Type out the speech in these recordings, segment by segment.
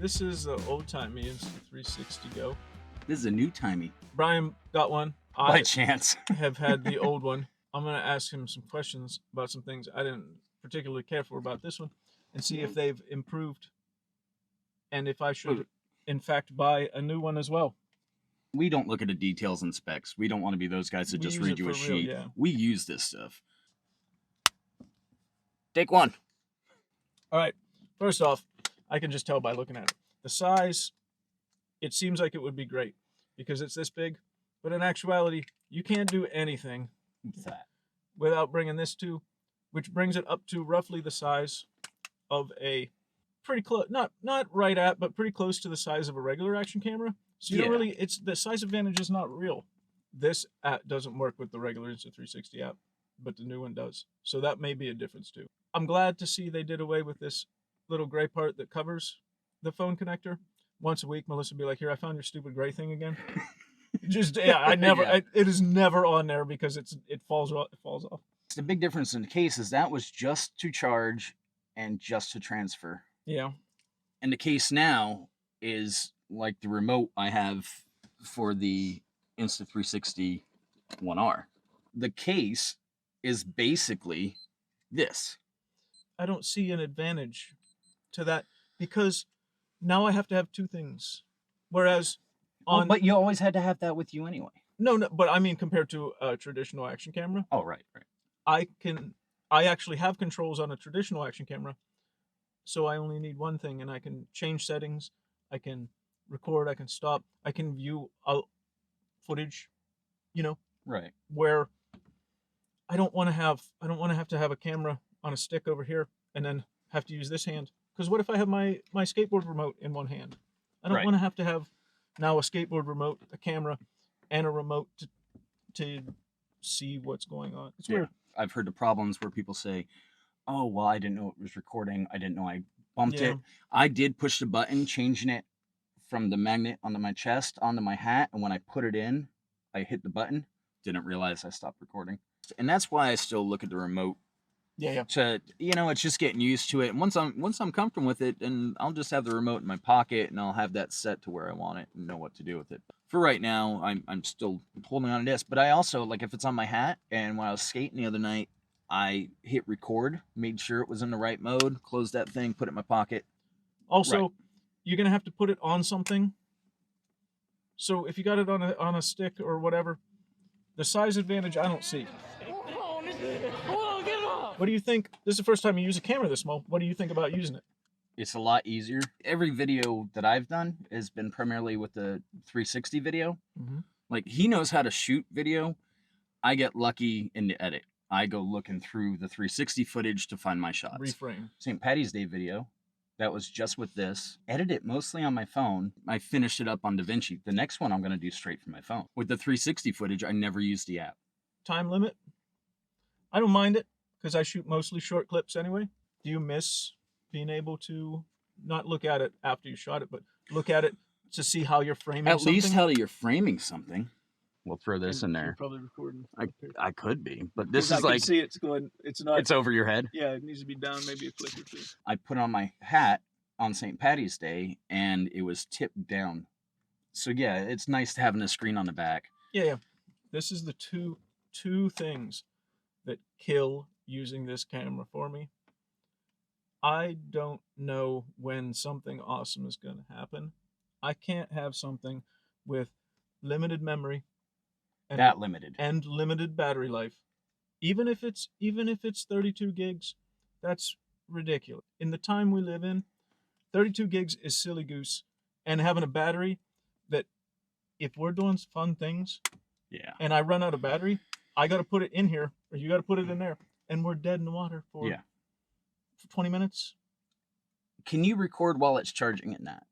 This is the old-timey Insta360 Go. This is a new timey. Brian got one. By chance. have had the old one. I'm going to ask him some questions about some things I didn't particularly care for about this one and see if they've improved and if I should, in fact, buy a new one as well. We don't look at the details and specs. We don't want to be those guys that just read you a sheet. Yeah. We use this stuff. Take one. All right. First off, I can just tell by looking at it. The size, it seems like it would be great because it's this big, but in actuality, you can't do anything without bringing this to, which brings it up to roughly the size of a pretty close, not right at, but pretty close to the size of a regular action camera. So you don't really, it's the size advantage is not real. This app doesn't work with the regular Insta360 app, but the new one does. So that may be a difference too. I'm glad to see they did away with this little gray part that covers the phone connector. Once a week, Melissa would be like, "Here, I found your stupid gray thing again." Just I never. It is never on there because it falls off. The big difference in the case is that was just to charge and just to transfer. Yeah. And the case now is like the remote I have for the Insta360 1R. The case is basically this. I don't see an advantage to that because now I have to have two things. Whereas but you always had to have that with you anyway. No, but I mean compared to a traditional action camera. Oh, right. I actually have controls on a traditional action camera, so I only need one thing, and I can change settings, I can record, I can stop, I can view footage, right. Where I don't want to have to have a camera on a stick over here and then have to use this hand. Because what if I have my skateboard remote in one hand? I don't want to have now a skateboard remote, a camera, and a remote to see what's going on. It's weird. I've heard the problems where people say, "Oh, well, I didn't know it was recording. I didn't know I bumped it." I did push the button, changing it from the magnet onto my chest onto my hat, and when I put it in, I hit the button. Didn't realize I stopped recording, and that's why I still look at the remote. To it's just getting used to it. And once I'm comfortable with it, and I'll just have the remote in my pocket, and I'll have that set to where I want it and know what to do with it. For right now, I'm still holding on to this, but I also, like, if it's on my hat, and when I was skating the other night, I hit record, made sure it was in the right mode, closed that thing, put it in my pocket. Also, you're gonna have to put it on something. So if you got it on a stick or whatever, the size advantage I don't see. What do you think? This is the first time you use a camera this small. What do you think about using it? It's a lot easier. Every video that I've done has been primarily with the 360 video. Mm-hmm. Like, he knows how to shoot video. I get lucky in the edit. I go looking through the 360 footage to find my shots. Reframe. St. Patty's Day video. That was just with this. Edit it mostly on my phone. I finished it up on DaVinci. The next one I'm going to do straight from my phone. With the 360 footage, I never used the app. Time limit? I don't mind it because I shoot mostly short clips anyway. Do you miss being able to not look at it after you shot it, but look at it to see how you're framing something? At least how you're framing something. We'll throw this in there. You're probably recording. I could be, but this is like... see it's going. It's not. It's over your head. Yeah, it needs to be down maybe a click or two. I put on my hat on St. Patty's Day, and it was tipped down. So yeah, it's nice to having a screen on the back. Yeah. This is the two things that kill using this camera for me. I don't know when something awesome is going to happen. I can't have something with limited memory and limited battery life. Even if it's 32 gigs, that's ridiculous. In the time we live in, 32 gigs is silly goose. And having a battery that, if we're doing fun things, and I run out of battery, I got to put it in here, or you got to put it in there, and we're dead in the water for 20 minutes. Can you record while it's charging at that?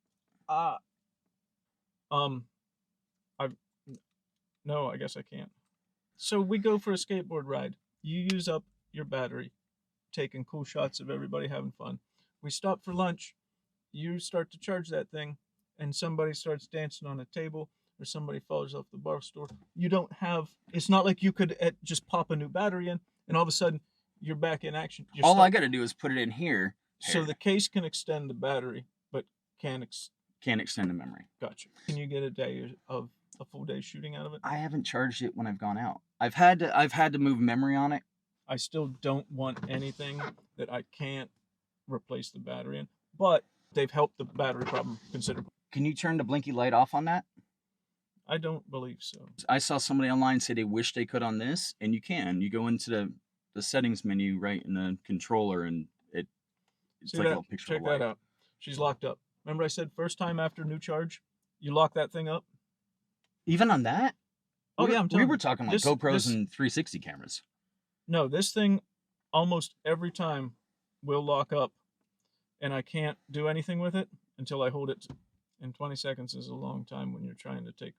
No, I guess I can't. So we go for a skateboard ride. You use up your battery, taking cool shots of everybody having fun. We stop for lunch. You start to charge that thing, and somebody starts dancing on a table, or somebody falls off the bar stool. You don't have. It's not like you could just pop a new battery in, and all of a sudden you're back in action. All I got to do is put it in here. So the case can extend the battery, but Can extend the memory. Gotcha. Can you get a full day shooting out of it? I haven't charged it when I've gone out. I've had to move memory on it. I still don't want anything that I can't replace the battery in, but they've helped the battery problem considerably. Can you turn the blinky light off on that? I don't believe so. I saw somebody online say they wish they could on this, and you can. You go into the settings menu right in the controller, and it's See like that? a picture Check of light. that out. She's locked up. Remember I said first time after new charge, you lock that thing up? Even on that? Oh, yeah, I'm telling We were you. talking like GoPros and 360 cameras. No, this thing almost every time will lock up, and I can't do anything with it until I hold it. And 20 seconds is a long time when you're trying to take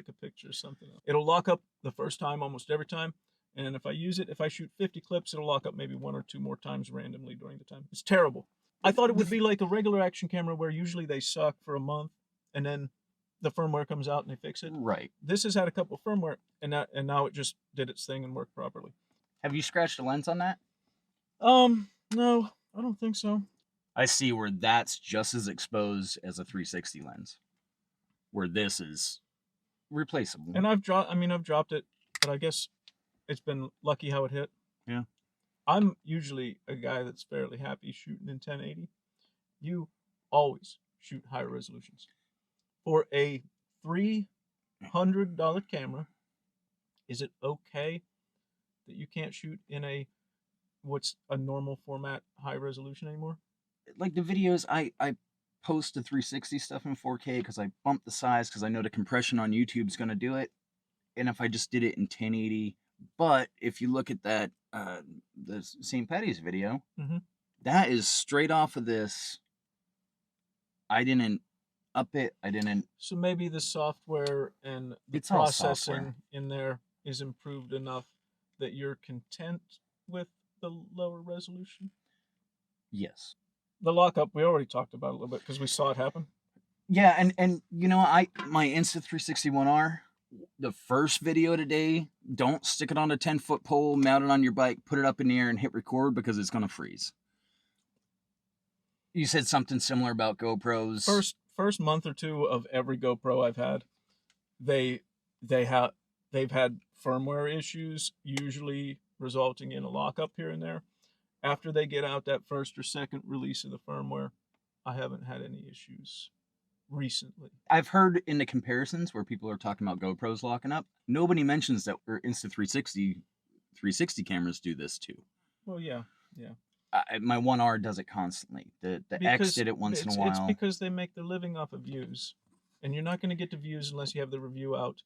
a picture or something. It'll lock up the first time almost every time, and if I use it, if I shoot 50 clips, it'll lock up maybe 1 or 2 more times randomly during the time. It's terrible. I thought it would be like a regular action camera where usually they suck for a month, and then the firmware comes out and they fix it. Right. This has had a couple of firmware, and now it just did its thing and worked properly. Have you scratched the lens on that? No, I don't think so. I see where that's just as exposed as a 360 lens, where this is replaceable. And I've dropped it, but I guess it's been lucky how it hit. Yeah. I'm usually a guy that's fairly happy shooting in 1080. You always shoot higher resolutions. For a $300 camera, is it okay that you can't shoot in what's a normal format high resolution anymore? Like the videos, I post the 360 stuff in 4K because I bump the size because I know the compression on YouTube is going to do it. And if I just did it in 1080, but if you look at that the St. Patty's video, that is straight off of this. I didn't up it. I didn't. So maybe the software and the processing in there is improved enough that you're content with the lower resolution? Yes. The lockup, we already talked about a little bit because we saw it happen. Yeah, and you know, my Insta360 1R, the first video today, don't stick it on a 10-foot pole, mount it on your bike, put it up in the air and hit record because it's going to freeze. You said something similar about GoPros. First month or two of every GoPro I've had, they've had firmware issues, usually resulting in a lockup here and there. After they get out that first or second release of the firmware, I haven't had any issues recently. I've heard in the comparisons where people are talking about GoPros locking up, nobody mentions that Insta360 360 cameras do this too. Well, yeah. My 1R does it constantly. The X did it once in a while. It's because they make their living off of views, and you're not going to get to views unless you have the review out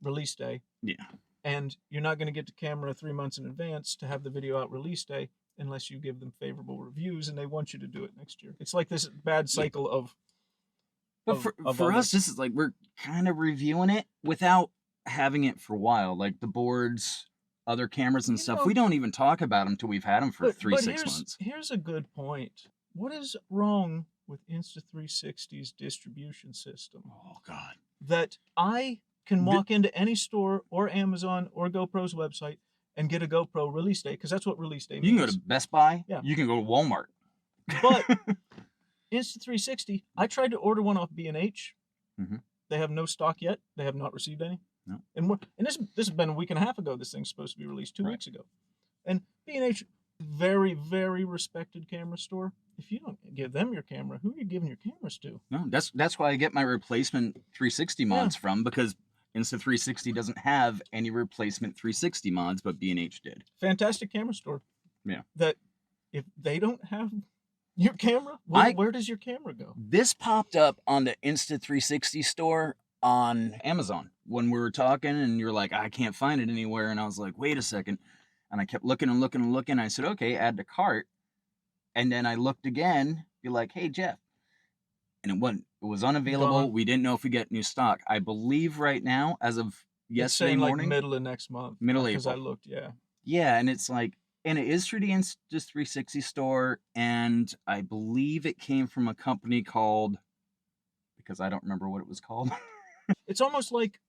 release day. Yeah. And you're not going to get to camera 3 months in advance to have the video out release day unless you give them favorable reviews, and they want you to do it next year. It's like this bad cycle of. But for us, this is like we're kind of reviewing it without having it for a while. Like the boards, other cameras and stuff. We don't even talk about them till we've had them for 6 months. Here's a good point. What is wrong with Insta360's distribution system? Oh, God. That I can walk into any store or Amazon or GoPro's website and get a GoPro release day, because that's what release day means. You can go to Best Buy. Yeah. You can go to Walmart. But Insta360, I tried to order one off B&H. They have no stock yet. They have not received any. No. And this has been a week and a half ago. This thing's supposed to be released 2 weeks ago. And B&H, very, very respected camera store. If you don't give them your camera, who are you giving your cameras to? No, that's why I get my replacement 360 mods from, because Insta360 doesn't have any replacement 360 mods, but B&H did. Fantastic camera store. Yeah. That if they don't have your camera, where does your camera go? This popped up on the Insta360 store on Amazon when we were talking, and you're like, I can't find it anywhere. And I was like, wait a second. And I kept looking and looking and looking. I said, okay, add to cart. And then I looked again, be like, hey, Jeff. And it was unavailable. Gone. We didn't know if we get new stock. I believe right now, as of yesterday morning. Like middle of next month. Middle April. Because I looked, yeah. Yeah, and it's like, and it is through the Insta360 store, and I believe it came from a company called, because I don't remember what it was called. It's almost like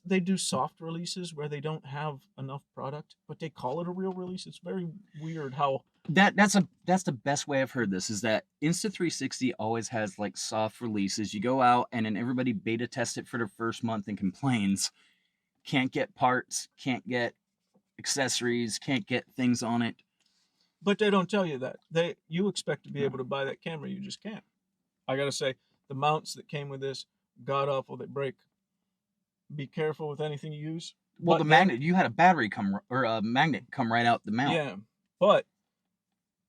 they do soft releases where they don't have enough product, but they call it a real release. It's very weird how That's the best way I've heard this, is that Insta360 always has like soft releases. You go out and then everybody beta tests it for the first month and complains. Can't get parts, can't get accessories, can't get things on it. but they don't tell you that. You expect to be able to buy that camera, you just can't. I gotta say, the mounts that came with this, god awful. They break. Be careful with anything you use. Well, But the then, magnet, you had a battery come or a magnet come right out the mount. yeah, but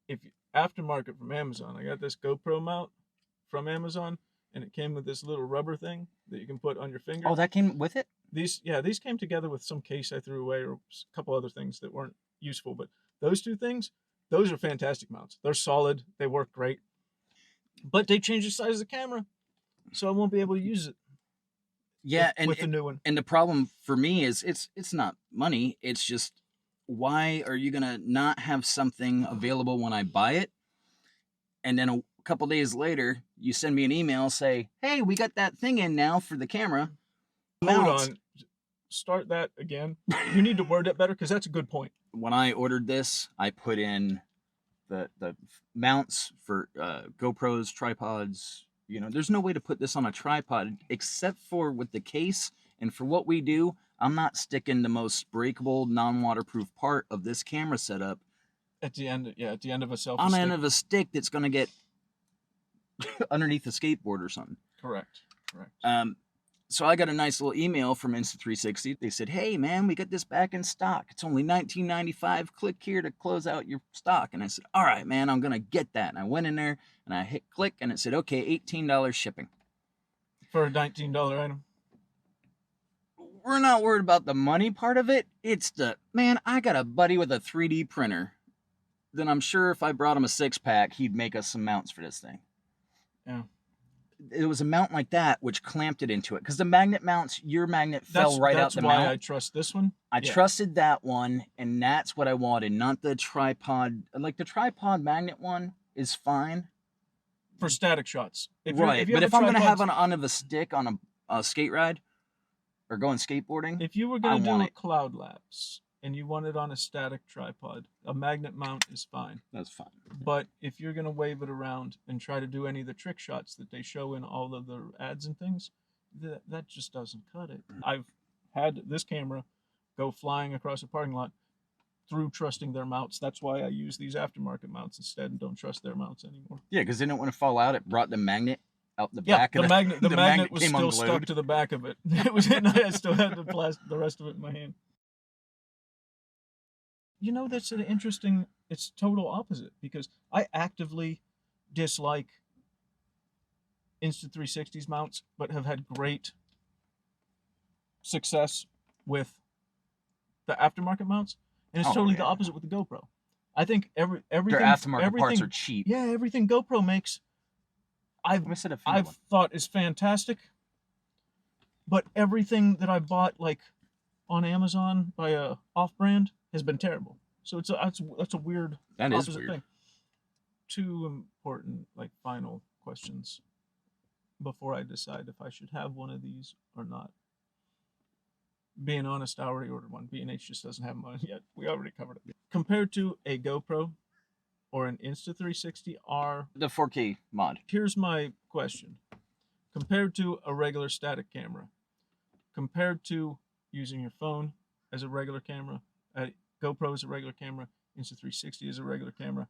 if aftermarket from Amazon, I got this GoPro mount from Amazon, and it came with this little rubber thing that you can put on your finger. Oh, that came with it? These came together with some case I threw away or a couple other things that weren't useful, but those two things, those are fantastic mounts. They're solid, they work great, but they change the size of the camera, so I won't be able to use it. Yeah, with the new one. And the problem for me is it's not money. It's just, why are you gonna not have something available when I buy it, and then a couple days later you send me an email say, "Hey, we got that thing in now for the camera." Hold Mounts. on, start that again. You need to word it better because that's a good point. When I ordered this, I put in the mounts for GoPros, tripods. You know, there's no way to put this on a tripod except for with the case. And for what we do, I'm not sticking the most breakable, non-waterproof part of this camera setup At the end of a selfie on the stick. end of a stick that's going to get underneath a skateboard or something. Correct. So I got a nice little email from Insta360. They said, "Hey man, we got this back in stock. It's only $19.95. Click here to close out your stock." And I said, "All right, man, I'm gonna get that." And I went in there and I hit click, and it said, "Okay, $18 shipping for a $19 item." We're not worried about the money part of it. It's the, man, I got a buddy with a 3D printer. Then I'm sure if I brought him a 6-pack, he'd make us some mounts for this thing. Yeah. It was a mount like that which clamped it into it, because the magnet mounts, your magnet fell right out the mount. That's why I trust this one. I trusted that one, and that's what I wanted, not the tripod. Like, the tripod magnet one is fine for static shots, right? But if I'm gonna have an on of a stick on a skate ride or going skateboarding, if you were gonna do a cloud lapse and you want it on a static tripod, a magnet mount is fine. That's fine. But if you're gonna wave it around and try to do any of the trick shots that they show in all of the ads and things, that just doesn't cut it. I've had this camera go flying across a parking lot through trusting their mounts. That's why I use these aftermarket mounts instead and don't trust their mounts anymore. Yeah, because they didn't want to fall out. It brought the magnet out the back of the magnet. The magnet was still unglued. stuck to the back of it. It was in. I still had the rest of it in my hand. You know, that's an interesting. It's total opposite, because I actively dislike Insta360's mounts, but have had great success with the aftermarket mounts, and it's totally the opposite with the GoPro. I think everything their aftermarket parts are cheap. Yeah, everything GoPro makes, I've thought is fantastic, but everything that I bought like on Amazon by a off-brand has been terrible. So that's a weird opposite thing. Two important final questions before I decide if I should have one of these or not. Being honest, I already ordered one. B&H just doesn't have mine yet. We already covered it. Compared to a GoPro or an Insta360R, the 4K mod. Here's my question. Compared to a regular static camera, compared to using your phone as a regular camera, GoPro is a regular camera, Insta360 is a regular camera,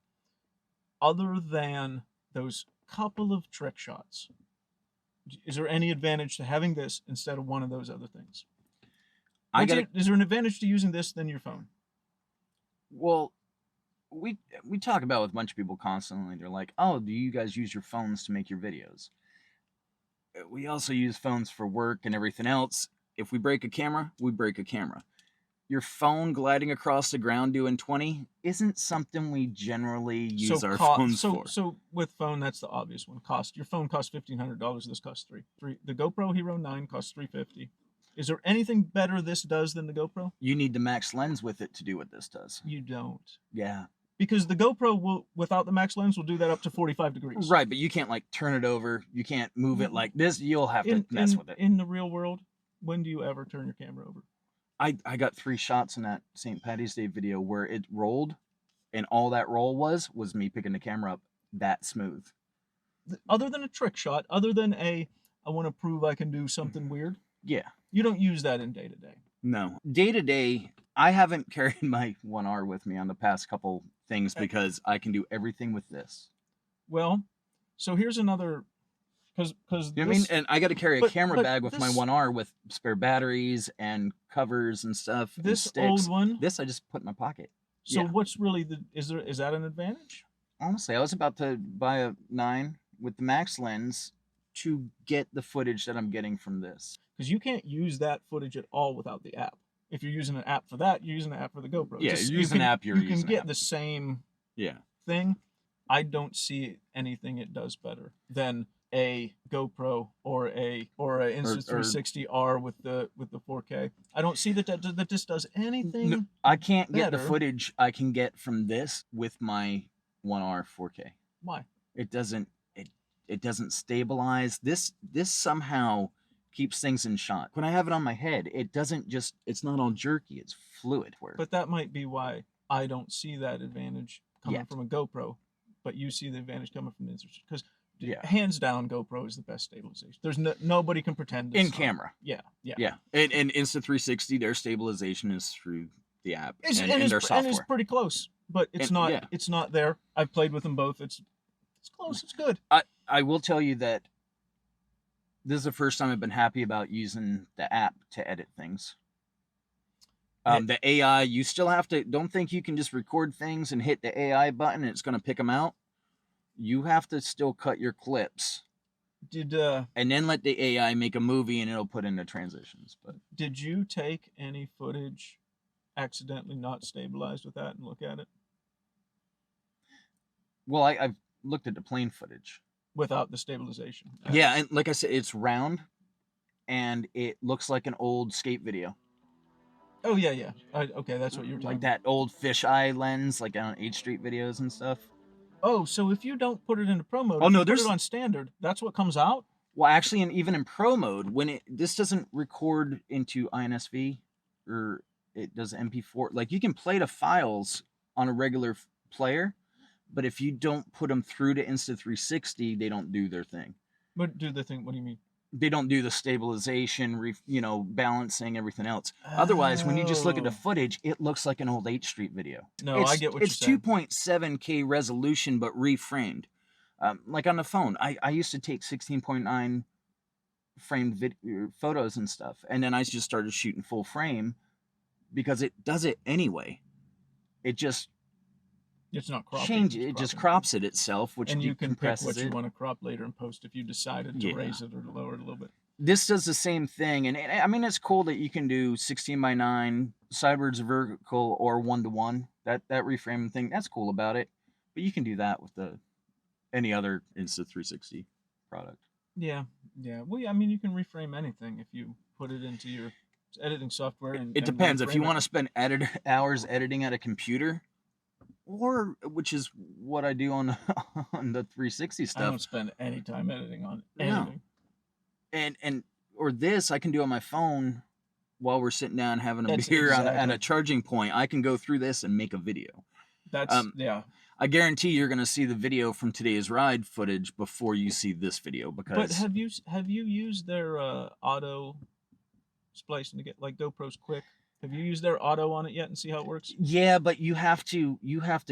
other than those couple of trick shots, is there any advantage to having this instead of one of those other things? Is there an advantage to using this than your phone? Well, we talk about with a bunch of people constantly. They're like, "Oh, do you guys use your phones to make your videos?" We also use phones for work and everything else. If we break a camera, we break a camera. Your phone gliding across the ground doing 20 isn't something we generally use our phones for. So with phone, that's the obvious one. Cost. Your phone costs $1,500. This costs $300. The GoPro Hero 9 costs $350. Is there anything better this does than the GoPro? You need the max lens with it to do what this does. You don't. Yeah. Because the GoPro will, without the max lens, will do that up to 45 degrees. Right, but you can't turn it over. You can't move it like this. You'll have to mess with it. In the real world, When do you ever turn your camera over? I got 3 shots in that St. Patty's Day video where it rolled, and all that roll was me picking the camera up that smooth. Other than a trick shot, other than I want to prove I can do something weird, Yeah. you don't use that in day to day. No. Day to day, I haven't carried my 1R with me on the past couple things because I can do everything with this. Well, so here's another, because You know what I mean? And I got to carry a camera bag with my this- 1R with spare batteries and covers and stuff. This and sticks. old one. This I just put in my pocket. So Yeah. what's really is that an advantage? Honestly, I was about to buy a 9 with the max lens to get the footage that I'm getting from this. Because you can't use that footage at all without the app. If you're using an app for that, you're using an app for the GoPro. Yeah, you're using an app. You can get the same thing. I don't see anything it does better than a GoPro or a Insta360 R with the 4K. I don't see that this does anything. No, I can't get the better. footage I can get from this with my 1R 4K. Why? It doesn't stabilize. This somehow keeps things in shot. When I have it on my head, it's not all jerky, it's fluid. But that might be why I don't see that advantage coming from a GoPro, but you see the advantage coming from the Insta, because hands down GoPro is the best stabilization. There's nobody can pretend in camera. Yeah. And Insta360, their stabilization is through the app and their software. And it's pretty close, but it's not there. I've played with them both. It's close. It's good. I will tell you that this is the first time I've been happy about using the app to edit things. The AI, you still have to, don't think you can just record things and hit the AI button and it's going to pick them out. You have to still cut your clips. And then let the AI make a movie and it'll put in the transitions. But did you take any footage accidentally not stabilized with that and look at it? Well, I've looked at the plane footage. Without the stabilization. Yeah, and like I said, it's round, and it looks like an old skate video. Oh, yeah. Okay, that's what you're talking about. Like that old fisheye lens, like on 8th Street videos and stuff. Oh, so if you don't put it into pro mode, put it on standard, that's what comes out? Well, actually, even in pro mode, when this doesn't record into INSV, or it does MP4, like you can play the files on a regular player, but if you don't put them through to Insta360, they don't do their thing. What do they think? What do you mean? They don't do the stabilization, balancing, everything else. Otherwise, when you just look at the footage, it looks like an old 8th Street video. No, I get what you're saying. It's 2.7K resolution, but reframed. Like on the phone, I used to take 16.9 framed photos and stuff, and then I just started shooting full frame because it does it anyway. It's not cropping. Change it just crops it itself, which and you can pick what you want to crop later in post if you decided to raise it or to lower it a little bit. This does the same thing, and I mean it's cool that you can do 16:9 sideways vertical or 1:1. That reframing thing, that's cool about it. But you can do that with any other Insta360 product. Yeah. Well, I mean you can reframe anything if you put it into your editing software. It depends if you want to spend hours editing at a computer. Or, which is what I do on the 360 stuff. I don't spend any time editing on anything. No. Or this I can do on my phone while we're sitting down having a beer at a charging point. I can go through this and make a video. That's I guarantee you're going to see the video from today's ride footage before you see this video because. But have you used their auto splicing to get like GoPro's quick? Have you used their auto on it yet and see how it works? Yeah, but you have to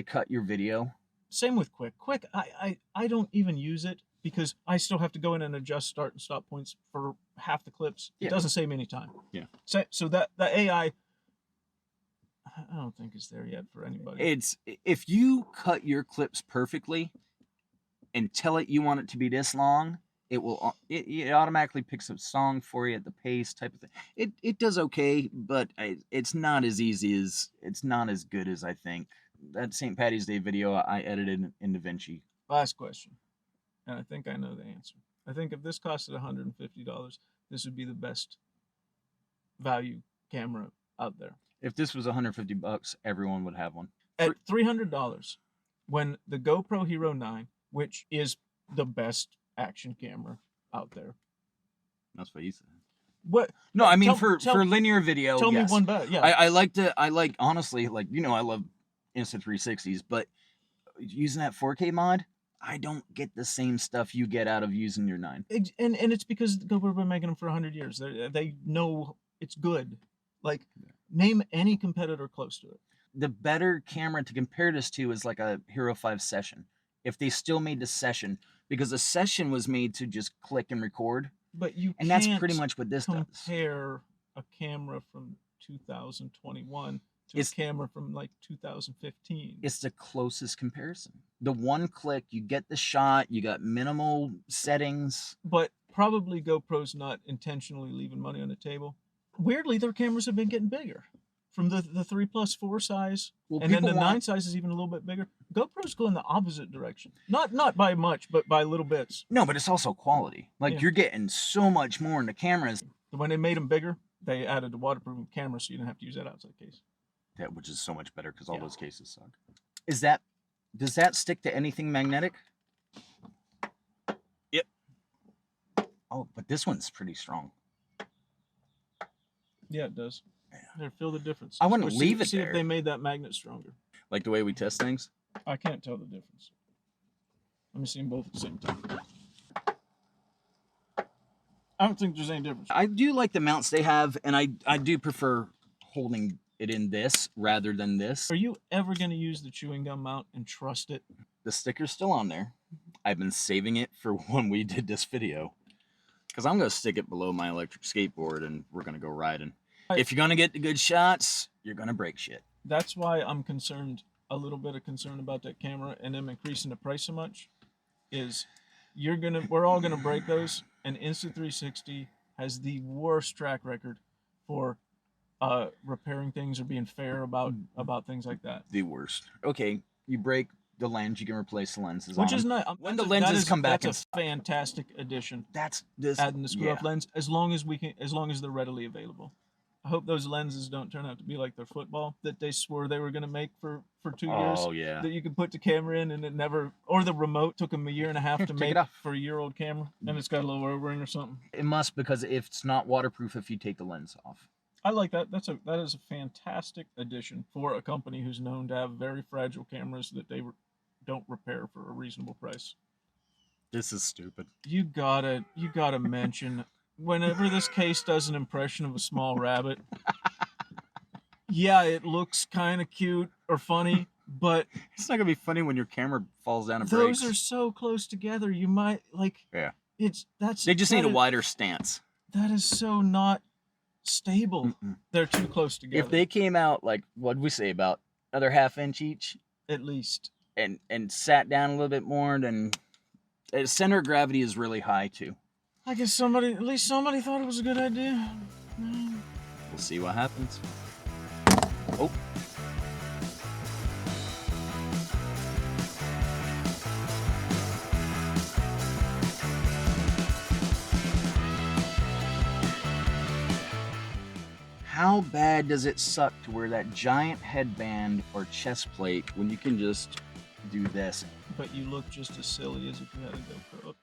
cut your video. Same with Quick. Quick, I don't even use it because I still have to go in and adjust start and stop points for half the clips. It doesn't save me any time. Yeah. So that AI, I don't think is there yet for anybody. It's if you cut your clips perfectly and tell it you want it to be this long, it automatically picks a song for you at the pace type of thing. It does okay, but it's not as good as I think. That St. Patty's Day video I edited in DaVinci. Last question, and I think I know the answer. I think if this costed $150, this would be the best value camera out there. If this was $150, everyone would have one. At $300, when the GoPro Hero 9, which is the best action camera out there. That's what you said. What? No, I mean Tell- for linear video. Tell Yes. me one better. Yeah. I like honestly, like, you know, I love Insta360s, but using that 4K mod, I don't get the same stuff you get out of using your 9. And it's because GoPro been making them for 100 years. They know it's good. Like, name any competitor close to it. The better camera to compare this to is like a Hero 5 Session. If they still made the Session, because the Session was made to just click and record, But you and can't that's pretty much what this does. compare a camera from 2021 to It's- a camera from like 2015. It's the closest comparison. The one click, you get the shot, you got minimal settings. But probably GoPro's not intentionally leaving money on the table. Weirdly, their cameras have been getting bigger. From the 3+4 size, Well, and then the people 9 want- size is even a little bit bigger. GoPro's going the opposite direction. Not by much, but by little bits. No, but it's also quality. Like, Yeah. you're getting so much more in the cameras. When they made them bigger, they added the waterproof camera, so you didn't have to use that outside case. Yeah, which is so much better because all Yeah. those cases suck. Does that stick to anything magnetic? Yep. Oh, but this one's pretty strong. Yeah, it does. There, feel the difference. I wouldn't See- leave it See there. if they made that magnet stronger. Like the way we test things? I can't tell the difference. Let me see them both at the same time. I don't think there's any difference. I do like the mounts they have, and I do prefer holding it in this rather than this. Are you ever going to use the chewing gum mount and trust it? The sticker's still on there. I've been saving it for when we did this video. Because I'm going to stick it below my electric skateboard, and we're going to go riding. If you're going to get the good shots, you're going to break shit. That's why I'm concerned, a little bit of concern about that camera and them increasing the price so much, is we're all gonna break those, and Insta360 has the worst track record for repairing things or being fair about things like that. The worst. Okay, you break the lens, you can replace the lenses Which on is them. not When the lenses come back That's a fantastic addition. That's this. Adding the screw yeah. off lens, as long as they're readily available. I hope those lenses don't turn out to be like their football that they swore they were going to make for 2 years. Oh, yeah. That you could put the camera in and it never, or the remote took them a year and a half to Take make it off. for a year-old camera, and it's got a little O-ring or something. It must, because if it's not waterproof if you take the lens off. I like that. That is a fantastic addition for a company who's known to have very fragile cameras that they don't repair for a reasonable price. This is stupid. You gotta mention whenever this case does an impression of a small rabbit. Yeah, it looks kind of cute or funny, but It's not going to be funny when your camera falls down and those breaks. are so close together. You might Yeah. That's They just need a that is- wider stance. That is so not stable. Mm-mm. They're too close together. If they came out, like, what'd we say, about another ½ inch each, at least. and sat down a little bit more, then center of gravity is really high too. I guess at least somebody thought it was a good idea. We'll see what happens. Oh. How bad does it suck to wear that giant headband or chest plate when you can just do this? But you look just as silly as if you had a GoPro up